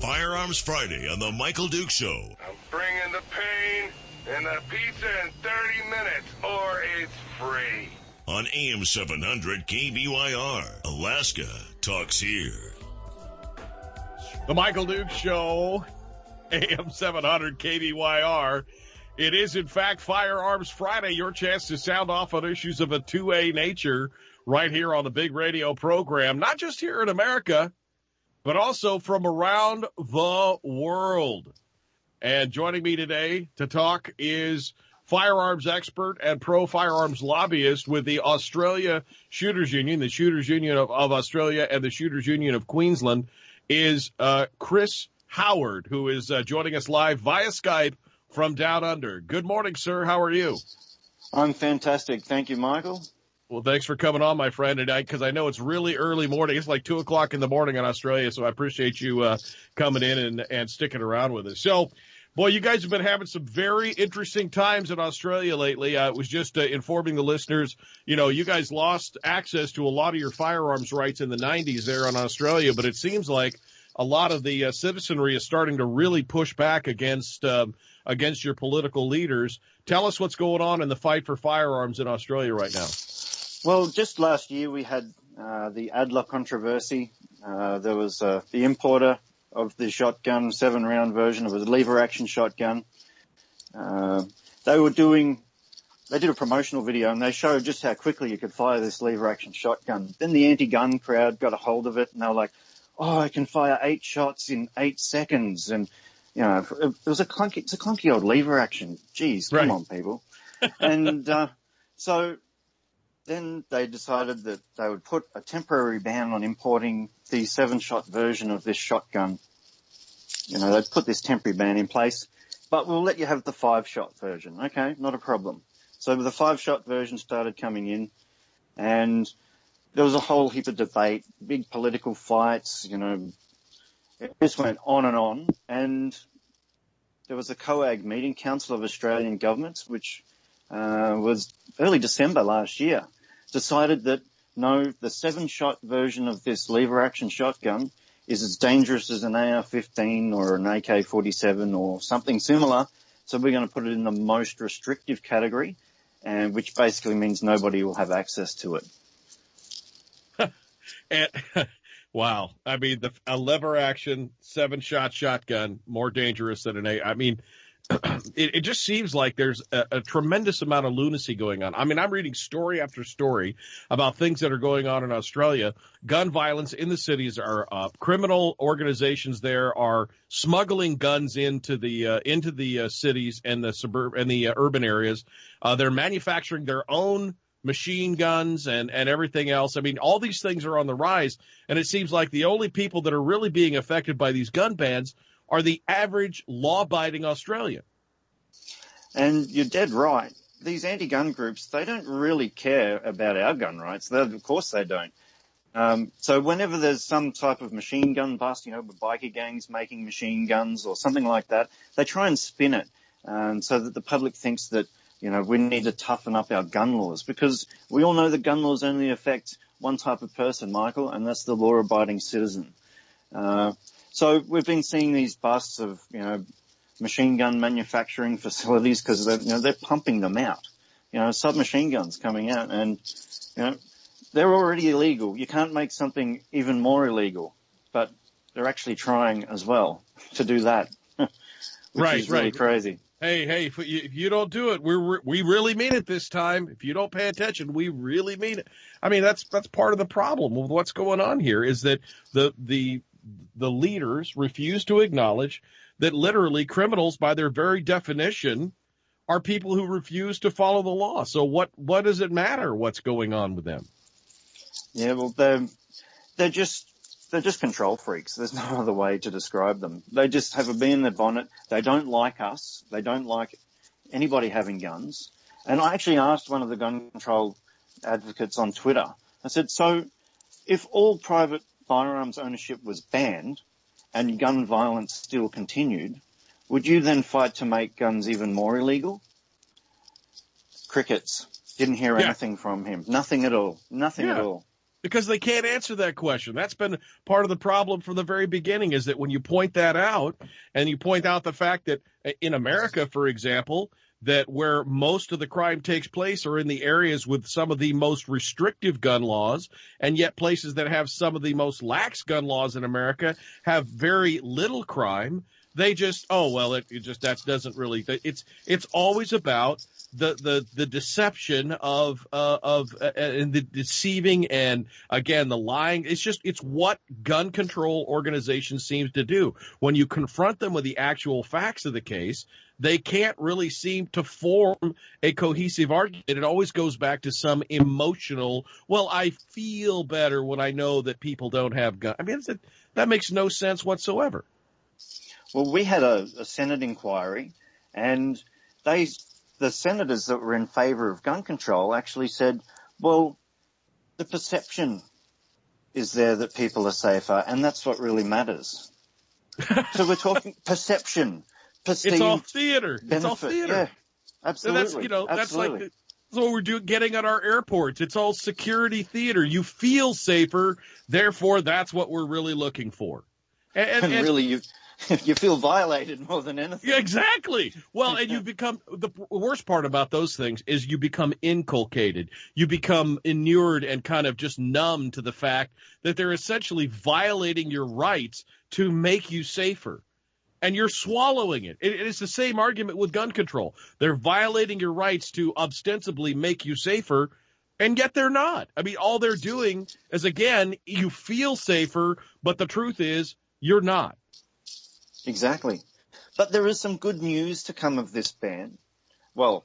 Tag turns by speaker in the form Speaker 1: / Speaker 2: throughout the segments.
Speaker 1: Firearms Friday on the Michael Duke Show.
Speaker 2: I'm bringing the pain and the pizza in 30 minutes, or it's free.
Speaker 1: On AM700KBYR, Alaska talks here.
Speaker 3: The Michael Duke Show, AM700KBYR. It is, in fact, Firearms Friday, your chance to sound off on issues of a 2A nature right here on the big radio program, not just here in America, but also from around the world. And joining me today to talk is firearms expert and pro-firearms lobbyist with the Australia Shooters Union, the Shooters Union of Australia and the Shooters Union of Queensland, is Chris Howard, who is joining us live via Skype from down under. Good morning, sir. How are you?
Speaker 4: I'm fantastic. Thank you, Michael.
Speaker 3: Well, thanks for coming on, my friend, tonight, because I know it's really early morning. It's like 2 o'clock in the morning in Australia, so I appreciate you coming in and sticking around with us. So, boy, you guys have been having some very interesting times in Australia lately. I was just informing the listeners, you know, you guys lost access to a lot of your firearms rights in the 90s there in Australia, but it seems like a lot of the citizenry is starting to really push back against your political leaders. Tell us what's going on in the fight for firearms in Australia right now.
Speaker 4: Well, just last year we had the Adler controversy. There was the importer of the shotgun, 7-round version of a lever-action shotgun. They did a promotional video and they showed just how quickly you could fire this lever-action shotgun. Then the anti-gun crowd got a hold of it and they were like, oh, I can fire 8 shots in 8 seconds. And, you know, it's a clunky old lever-action. Jeez, come on, people. And so then they decided that they would put a temporary ban on importing the 7-shot version of this shotgun. You know, they'd put this temporary ban in place, but we'll let you have the 5-shot version. Okay, not a problem. So the 5-shot version started coming in, and there was a whole heap of debate, big political fights, you know. It just went on, and there was a COAG meeting, Council of Australian Governments, which was early December last year, decided that, no, the 7-shot version of this lever-action shotgun is as dangerous as an AR-15 or an AK-47 or something similar, so we're going to put it in the most restrictive category, and which basically means nobody will have access to it.
Speaker 3: And, wow. I mean, a lever-action 7-shot shotgun, more dangerous than it just seems like there's a tremendous amount of lunacy going on. I mean, I'm reading story after story about things that are going on in Australia. Gun violence in the cities are up. Criminal organizations there are smuggling guns into the cities and the urban areas. They're manufacturing their own machine guns and everything else. I mean, all these things are on the rise, and it seems like the only people that are really being affected by these gun bans are the average law-abiding Australian.
Speaker 4: And you're dead right. These anti-gun groups, they don't really care about our gun rights. Of course they don't. So whenever there's some type of machine gun bust, you know, with biker gangs making machine guns or something like that, they try and spin it so that the public thinks that, you know, we need to toughen up our gun laws, because we all know that gun laws only affect one type of person, Michael, and that's the law-abiding citizen. So we've been seeing these busts of, you know, machine gun manufacturing facilities because they're pumping them out. You know, submachine guns coming out, and you know they're already illegal. You can't make something even more illegal, but they're actually trying as well to do that, which is really crazy.
Speaker 3: Hey, if you don't do it, we really mean it this time. If you don't pay attention, we really mean it. I mean, that's part of the problem with what's going on here is that the leaders refuse to acknowledge that literally criminals, by their very definition, are people who refuse to follow the law. So what does it matter what's going on with them?
Speaker 4: Yeah, well, they're just control freaks. There's no other way to describe them. They just have a bee in their bonnet. They don't like us. They don't like anybody having guns. And I actually asked one of the gun control advocates on Twitter. I said, so if all private firearms ownership was banned and gun violence still continued, would you then fight to make guns even more illegal? Crickets. Didn't hear anything from him. Nothing at all. Nothing at all.
Speaker 3: Because they can't answer that question. That's been part of the problem from the very beginning, is that when you point that out, and you point out the fact that in America, for example, that where most of the crime takes place are in the areas with some of the most restrictive gun laws, and yet places that have some of the most lax gun laws in America have very little crime. They just, that doesn't really, it's always about the deception of and the deceiving, and again, the lying. It's what gun control organizations seems to do. When you confront them with the actual facts of the case, they can't really seem to form a cohesive argument. It always goes back to some emotional, well, I feel better when I know that people don't have guns. I mean, that makes no sense whatsoever.
Speaker 4: Well, we had a Senate inquiry, and the senators that were in favor of gun control actually said, well, the perception is there that people are safer, and that's what really matters. So we're talking perception, perceived.
Speaker 3: It's all theater.
Speaker 4: Benefit.
Speaker 3: It's all theater.
Speaker 4: Yeah, absolutely.
Speaker 3: And that's
Speaker 4: absolutely.
Speaker 3: that's what we're getting at our airports. It's all security theater. You feel safer, therefore that's what we're really looking for.
Speaker 4: And really, you feel violated more than anything.
Speaker 3: Yeah, exactly. Well, and you become, the worst part about those things is you become inculcated. You become inured and kind of just numb to the fact that they're essentially violating your rights to make you safer. And you're swallowing it. It's the same argument with gun control. They're violating your rights to ostensibly make you safer, and yet they're not. I mean, all they're doing is, again, you feel safer, but the truth is you're not.
Speaker 4: Exactly. But there is some good news to come of this ban. Well,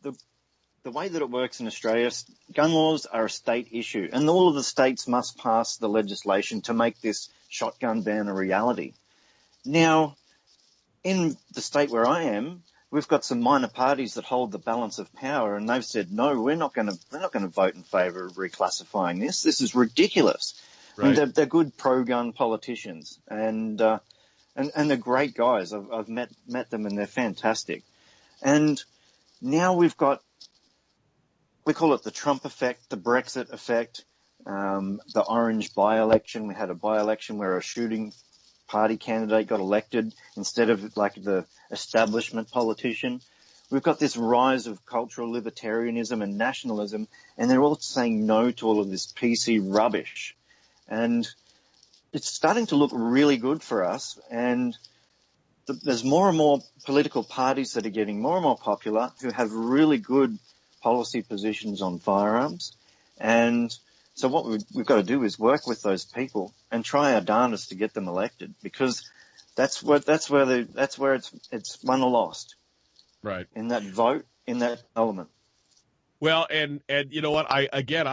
Speaker 4: the way that it works in Australia, gun laws are a state issue, and all of the states must pass the legislation to make this shotgun ban a reality. Now, in the state where I am, we've got some minor parties that hold the balance of power, and they've said, no, we're not going to vote in favour of reclassifying this. This is ridiculous. Right. And they're good pro-gun politicians, and they're great guys. I've met them, and they're fantastic. And now we call it the Trump effect, the Brexit effect, the Orange by-election. We had a by-election where a shooting party candidate got elected instead of like the establishment politician. We've got this rise of cultural libertarianism and nationalism, and they're all saying no to all of this PC rubbish. And it's starting to look really good for us, and there's more and more political parties that are getting more and more popular who have really good policy positions on firearms. And so what we've got to do is work with those people and try our darndest to get them elected, because that's where it's won or lost.
Speaker 3: Right.
Speaker 4: In that vote, in that element.
Speaker 3: Well, and you know what? I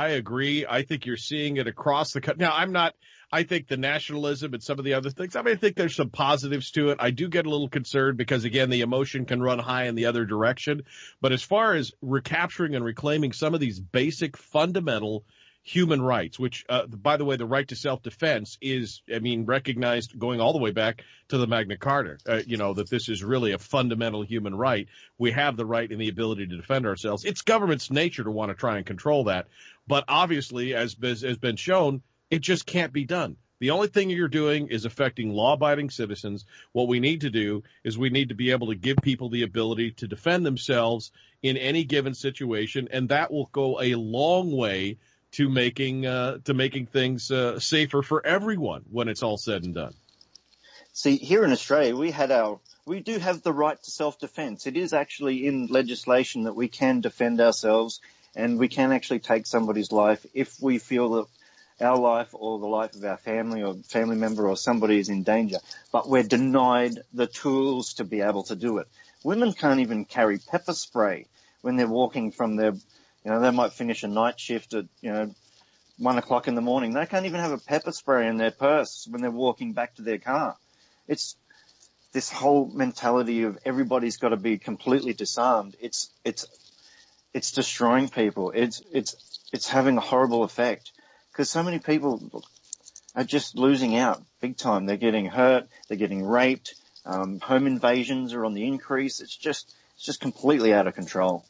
Speaker 3: agree. I think you're seeing it across the country. Now, I think the nationalism and some of the other things, I think there's some positives to it. I do get a little concerned because, again, the emotion can run high in the other direction. But as far as recapturing and reclaiming some of these basic fundamental human rights, which, by the way, the right to self-defense is, recognized going all the way back to the Magna Carta, that this is really a fundamental human right. We have the right and the ability to defend ourselves. It's government's nature to want to try and control that. But obviously, as has been shown, it just can't be done. The only thing you're doing is affecting law-abiding citizens. What we need to do is we need to be able to give people the ability to defend themselves in any given situation, and that will go a long way to making things safer for everyone when it's all said and done.
Speaker 4: See, here in Australia, we do have the right to self-defense. It is actually in legislation that we can defend ourselves, and we can actually take somebody's life if we feel that our life or the life of our family or family member or somebody is in danger. But we're denied the tools to be able to do it. Women can't even carry pepper spray when they're walking from their, they might finish a night shift at, 1 o'clock in the morning. They can't even have a pepper spray in their purse when they're walking back to their car. It's this whole mentality of everybody's got to be completely disarmed. It's destroying people. It's having a horrible effect, because so many people are just losing out big time. They're getting hurt. They're getting raped. Home invasions are on the increase. It's just completely out of control.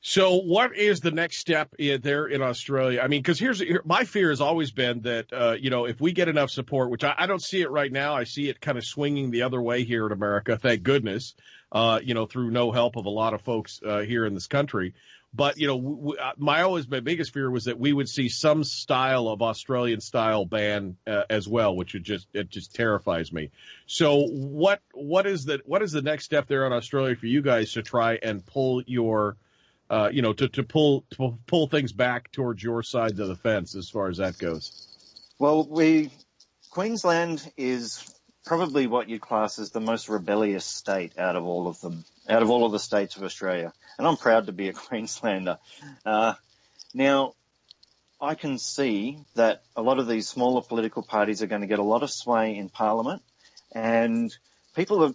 Speaker 3: So what is the next step there in Australia? I mean, because my fear has always been that, if we get enough support, which I don't see it right now, I see it kind of swinging the other way here in America, thank goodness, through no help of a lot of folks here in this country. But, my biggest fear was that we would see some style of Australian style ban as well, which it just terrifies me. So what is the next step there in Australia for you guys to try and pull your to pull things back towards your side of the fence as far as that goes?
Speaker 4: Well, Queensland is probably what you'd class as the most rebellious state out of all of them, out of all of the states of Australia. And I'm proud to be a Queenslander. Now, I can see that a lot of these smaller political parties are going to get a lot of sway in Parliament, and people are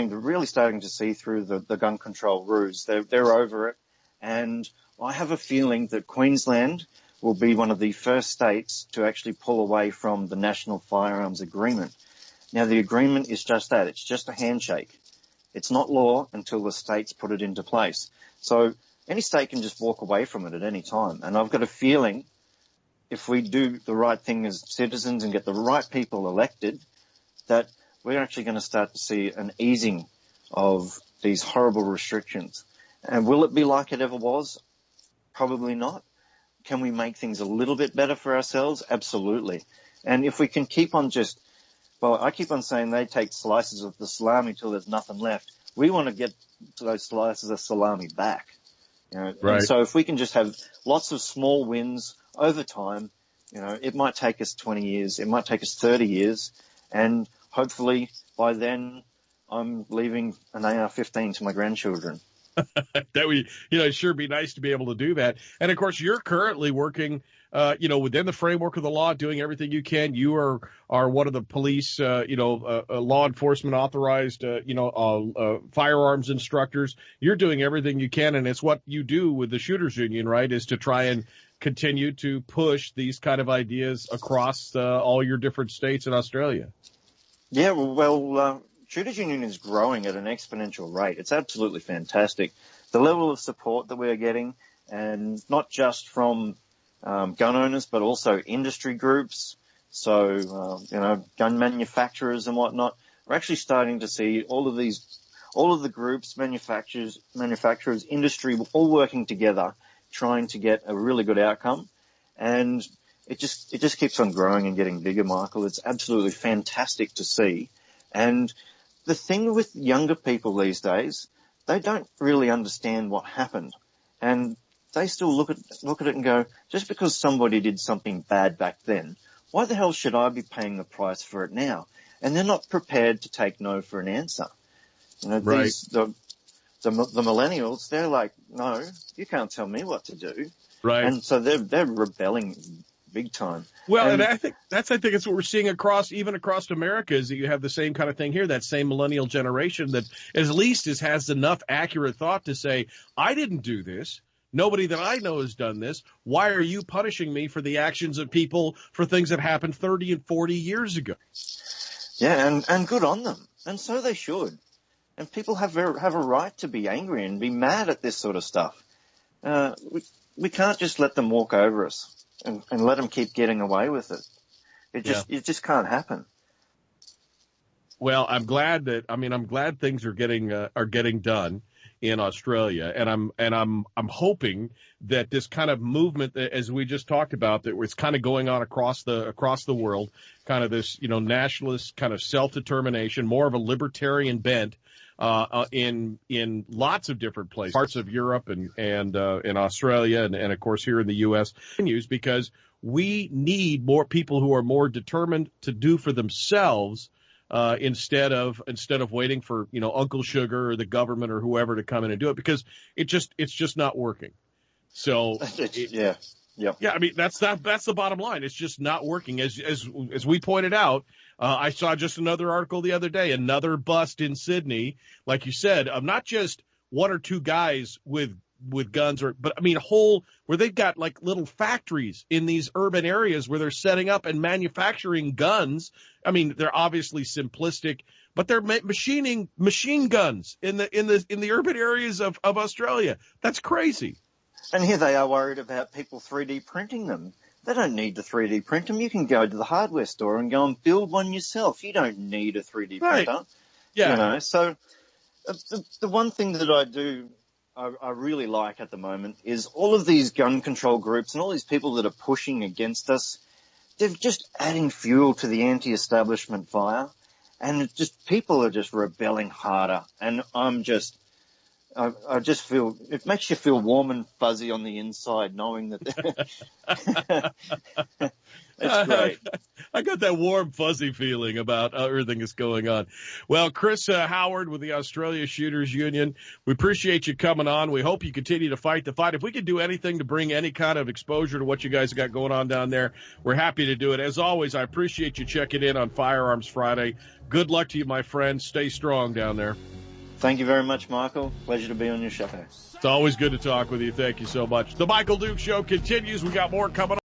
Speaker 4: really starting to see through the gun control ruse. They're over it. And I have a feeling that Queensland will be one of the first states to actually pull away from the National Firearms Agreement. Now, the agreement is just that. It's just a handshake. It's not law until the states put it into place. So any state can just walk away from it at any time. And I've got a feeling if we do the right thing as citizens and get the right people elected, that we're actually going to start to see an easing of these horrible restrictions. And will it be like it ever was? Probably not. Can we make things a little bit better for ourselves? Absolutely. And if we can keep on I keep on saying they take slices of the salami till there's nothing left. We want to get those slices of salami back. Right. And so if we can just have lots of small wins over time, it might take us 20 years, it might take us 30 years, and hopefully by then I'm leaving an AR-15 to my grandchildren.
Speaker 3: That it'd sure be nice to be able to do that. And of course, you're currently working, within the framework of the law, doing everything you can. You are one of the police, law enforcement authorized, firearms instructors. You're doing everything you can, and it's what you do with the Shooters Union, right? Is to try and continue to push these kind of ideas across all your different states in Australia.
Speaker 4: Yeah, well. Shooters Union is growing at an exponential rate. It's absolutely fantastic. The level of support that we're getting, and not just from gun owners, but also industry groups. So, gun manufacturers and whatnot. We're actually starting to see all of the groups, manufacturers, industry, all working together, trying to get a really good outcome. And it just keeps on growing and getting bigger, Michael. It's absolutely fantastic to see. And the thing with younger people these days, they don't really understand what happened. And they still look at it and go, just because somebody did something bad back then, why the hell should I be paying the price for it now? And they're not prepared to take no for an answer.
Speaker 3: Right.
Speaker 4: The millennials, they're like, no, you can't tell me what to do.
Speaker 3: Right.
Speaker 4: And so they're rebelling big time.
Speaker 3: Well, and I think it's what we're seeing across America, is that you have the same kind of thing here, that same millennial generation that at least has enough accurate thought to say, I didn't do this. Nobody that I know has done this. Why are you punishing me for the actions of people for things that happened 30 and 40 years ago?
Speaker 4: Yeah, and good on them. And so they should. And people have a right to be angry and be mad at this sort of stuff. We can't just let them walk over us. And let them keep getting away with it. It just can't happen.
Speaker 3: Well, I'm glad things are getting done in Australia, and I'm hoping that this kind of movement, as we just talked about, that it's kind of going on across the world, kind of this nationalist kind of self-determination, more of a libertarian bent. In lots of different places, parts of Europe and in Australia and of course here in the U.S. continues, because we need more people who are more determined to do for themselves instead of waiting for Uncle Sugar or the government or whoever to come in and do it, because it's just not working. So
Speaker 4: yeah.
Speaker 3: I mean that's the bottom line. It's just not working. As we pointed out. I saw just another article the other day, another bust in Sydney, like you said, of not just one or two guys with guns, but I mean where they've got like little factories in these urban areas where they're setting up and manufacturing guns. I mean, they're obviously simplistic, but they're machining machine guns in the urban areas of Australia. That's crazy.
Speaker 4: And here they are worried about people 3D printing them. They don't need to 3D print them. You can go to the hardware store and go and build one yourself. You don't need a 3D printer.
Speaker 3: Yeah.
Speaker 4: You know, so the one thing that I really like at the moment is all of these gun control groups and all these people that are pushing against us. They're just adding fuel to the anti-establishment fire, and it's just people are just rebelling harder. And I just feel it makes you feel warm and fuzzy on the inside, knowing that. It's great.
Speaker 3: I got that warm, fuzzy feeling about everything that's going on. Well, Chris Howard with the Australia Shooters Union, we appreciate you coming on. We hope you continue to fight the fight. If we can do anything to bring any kind of exposure to what you guys got going on down there, we're happy to do it. As always, I appreciate you checking in on Firearms Friday. Good luck to you, my friend. Stay strong down there.
Speaker 4: Thank you very much, Michael. Pleasure to be on your show.
Speaker 3: It's always good to talk with you. Thank you so much. The Michael Duke Show continues. We got more coming up.